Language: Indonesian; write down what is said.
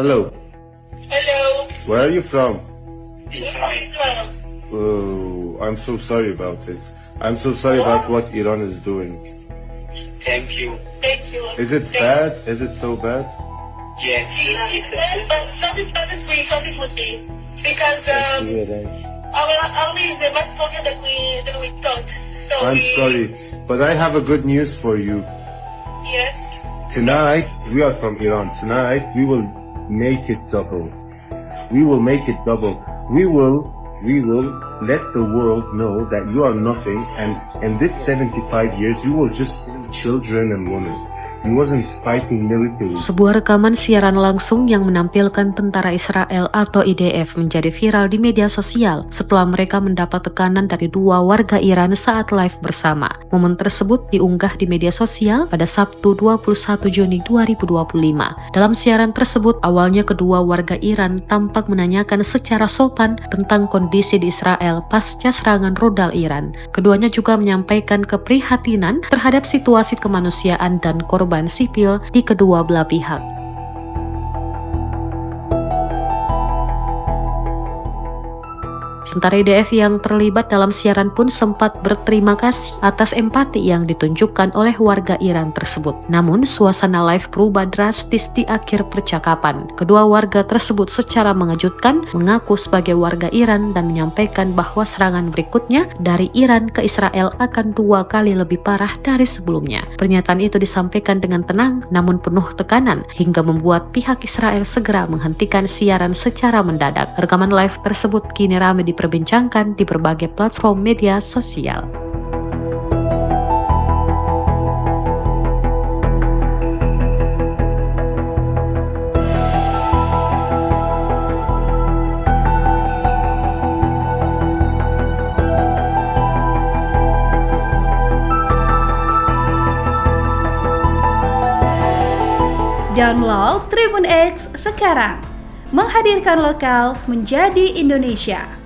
Hello, Hello. where are you from? Israel. Oh, I'm so sorry about it. I'm so sorry about what Iran is doing. Thank you. Thank you. Is it bad? Is it so bad? Yes. It's bad, but something sweet, something good thing. Because our is the most important that we thought. So I'm we, sorry, but I have a good news for you. Yes. Tonight, we are from Iran. Tonight, we will make it double. We will make it double. We will let the world know that you are nothing, and in this 75 years, you were just children and women. You wasn't fighting military. Sebuah rekaman siaran langsung yang menampilkan tentara Israel atau IDF menjadi viral di media sosial setelah mereka mendapat tekanan dari dua warga Iran saat live bersama. Momen tersebut diunggah di media sosial pada Sabtu 21 Juni 2025. Dalam siaran tersebut, awalnya kedua warga Iran tampak menanyakan secara sopan tentang kondisi di Israel pasca serangan rudal Iran. Keduanya juga menyampaikan keprihatinan terhadap situasi kemanusiaan dan korban sipil di kedua belah pihak. Tentara IDF yang terlibat dalam siaran pun sempat berterima kasih atas empati yang ditunjukkan oleh warga Iran tersebut. Namun, suasana live berubah drastis di akhir percakapan. Kedua warga tersebut secara mengejutkan mengaku sebagai warga Iran dan menyampaikan bahwa serangan berikutnya dari Iran ke Israel akan 2 kali lebih parah dari sebelumnya. Pernyataan itu disampaikan dengan tenang namun penuh tekanan hingga membuat pihak Israel segera menghentikan siaran secara mendadak. Rekaman live tersebut kini ramai diperbincangkan di berbagai platform media sosial. Download Tribun X sekarang, menghadirkan lokal menjadi Indonesia.